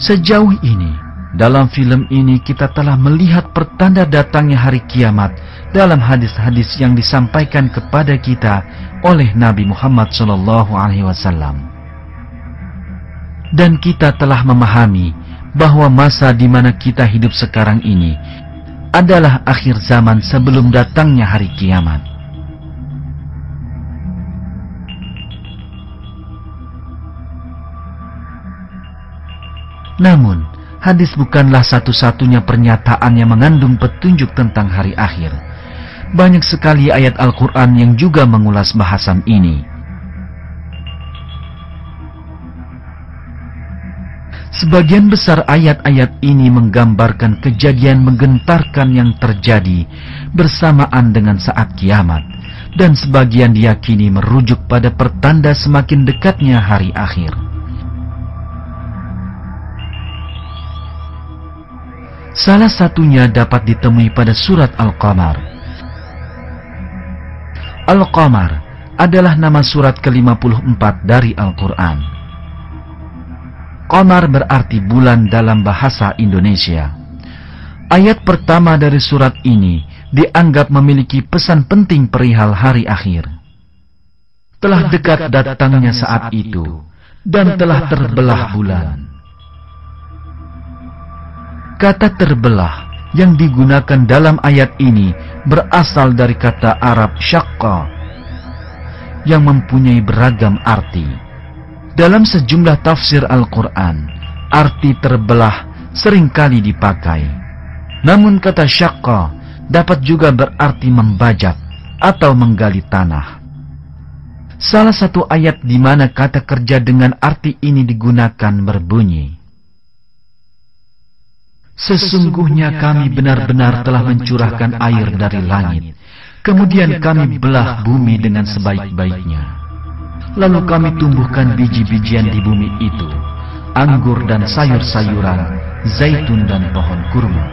Sejauh ini, dalam film ini kita telah melihat pertanda datangnya hari kiamat dalam hadis-hadis yang disampaikan kepada kita oleh Nabi Muhammad SAW. Dan kita telah memahami bahwa masa di mana kita hidup sekarang ini adalah akhir zaman sebelum datangnya hari kiamat. Namun, hadis bukanlah satu-satunya pernyataan yang mengandung petunjuk tentang hari akhir. Banyak sekali ayat Al-Quran yang juga mengulas bahasan ini. Sebagian besar ayat-ayat ini menggambarkan kejadian menggentarkan yang terjadi bersamaan dengan saat kiamat, dan sebagian diyakini merujuk pada pertanda semakin dekatnya hari akhir. Salah satunya dapat ditemui pada surat Al-Qamar. Al-Qamar adalah nama surat ke-54 dari Al-Quran. Qamar berarti bulan dalam bahasa Indonesia. Ayat pertama dari surat ini dianggap memiliki pesan penting perihal hari akhir. Telah dekat datangnya saat itu, dan telah terbelah bulan. Kata terbelah yang digunakan dalam ayat ini berasal dari kata Arab syaqqa yang mempunyai beragam arti. Dalam sejumlah tafsir Al-Quran, arti terbelah seringkali dipakai. Namun kata syaqqa dapat juga berarti membajak atau menggali tanah. Salah satu ayat di mana kata kerja dengan arti ini digunakan berbunyi, "Sesungguhnya kami benar-benar telah mencurahkan air dari langit, kemudian kami belah bumi dengan sebaik-baiknya. Lalu kami tumbuhkan biji-bijian di bumi itu, anggur dan sayur-sayuran, zaitun dan pohon kurma."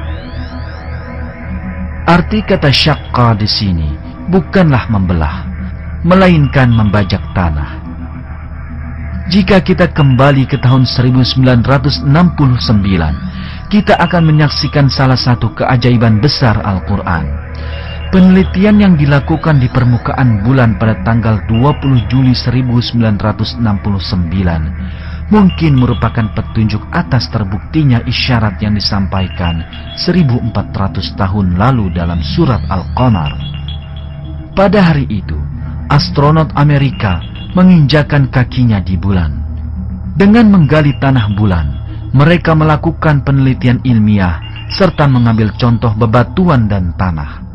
Arti kata syaqqa di sini bukanlah membelah, melainkan membajak tanah. Jika kita kembali ke tahun 1969, kita akan menyaksikan salah satu keajaiban besar Al-Quran. Penelitian yang dilakukan di permukaan bulan pada tanggal 20 Juli 1969 mungkin merupakan petunjuk atas terbuktinya isyarat yang disampaikan 1400 tahun lalu dalam surat Al-Qamar. Pada hari itu, astronot Amerika menginjakan kakinya di bulan. Dengan menggali tanah bulan, mereka melakukan penelitian ilmiah serta mengambil contoh bebatuan dan tanah.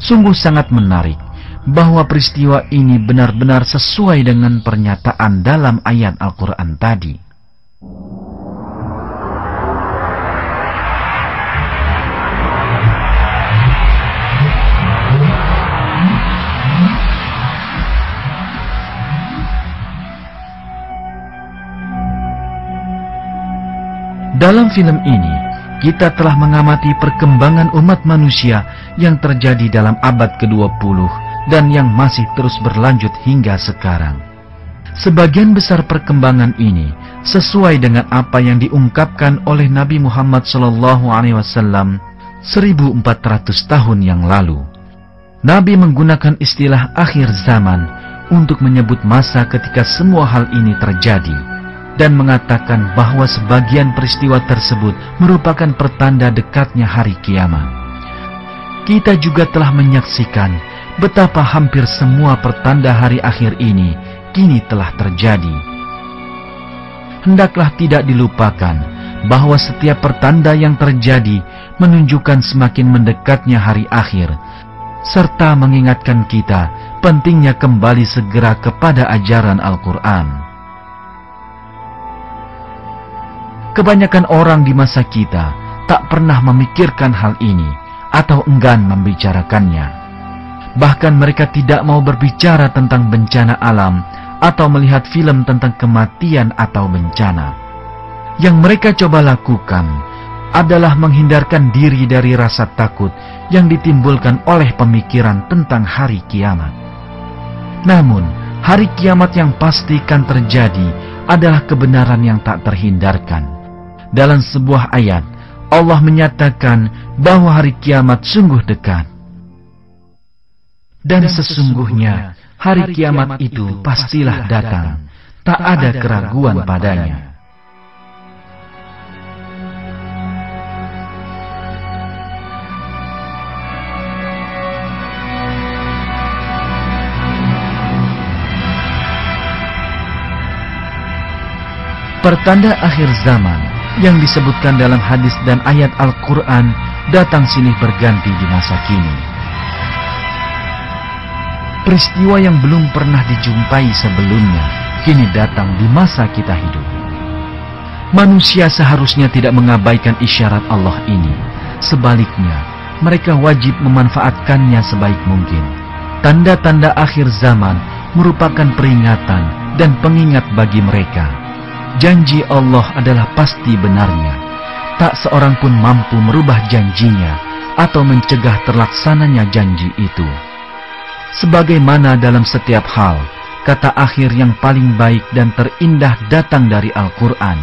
Sungguh sangat menarik bahwa peristiwa ini benar-benar sesuai dengan pernyataan dalam ayat Al-Quran tadi. Dalam film ini, kita telah mengamati perkembangan umat manusia yang terjadi dalam abad ke-20 dan yang masih terus berlanjut hingga sekarang. Sebagian besar perkembangan ini sesuai dengan apa yang diungkapkan oleh Nabi Muhammad SAW 1400 tahun yang lalu. Nabi menggunakan istilah akhir zaman untuk menyebut masa ketika semua hal ini terjadi, dan mengatakan bahwa sebagian peristiwa tersebut merupakan pertanda dekatnya hari kiamat. Kita juga telah menyaksikan betapa hampir semua pertanda hari akhir ini kini telah terjadi. Hendaklah tidak dilupakan bahwa setiap pertanda yang terjadi menunjukkan semakin mendekatnya hari akhir, serta mengingatkan kita pentingnya kembali segera kepada ajaran Al-Quran. Kebanyakan orang di masa kita tak pernah memikirkan hal ini atau enggan membicarakannya. Bahkan mereka tidak mau berbicara tentang bencana alam atau melihat film tentang kematian atau bencana. Yang mereka coba lakukan adalah menghindarkan diri dari rasa takut yang ditimbulkan oleh pemikiran tentang hari kiamat. Namun, hari kiamat yang pasti akan terjadi adalah kebenaran yang tak terhindarkan. Dalam sebuah ayat, Allah menyatakan bahwa hari kiamat sungguh dekat. Dan sesungguhnya hari kiamat itu pastilah datang, tak ada keraguan padanya. Pertanda akhir zaman yang disebutkan dalam hadis dan ayat Al-Quran datang silih berganti di masa kini. Peristiwa yang belum pernah dijumpai sebelumnya kini datang di masa kita hidup. Manusia seharusnya tidak mengabaikan isyarat Allah ini. Sebaliknya, mereka wajib memanfaatkannya sebaik mungkin. Tanda-tanda akhir zaman merupakan peringatan dan pengingat bagi mereka. Janji Allah adalah pasti benarnya. Tak seorang pun mampu merubah janjinya atau mencegah terlaksananya janji itu. Sebagaimana dalam setiap hal, kata akhir yang paling baik dan terindah datang dari Al-Quran.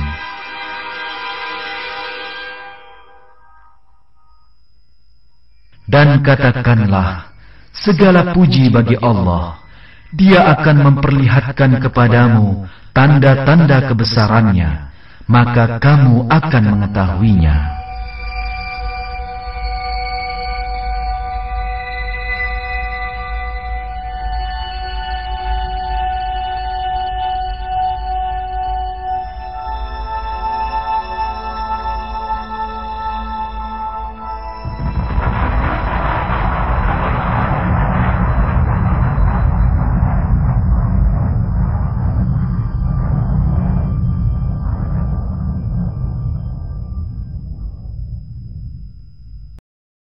Dan katakanlah, segala puji bagi Allah. Dia akan memperlihatkan kepadamu tanda-tanda kebesarannya, maka kamu akan mengetahuinya.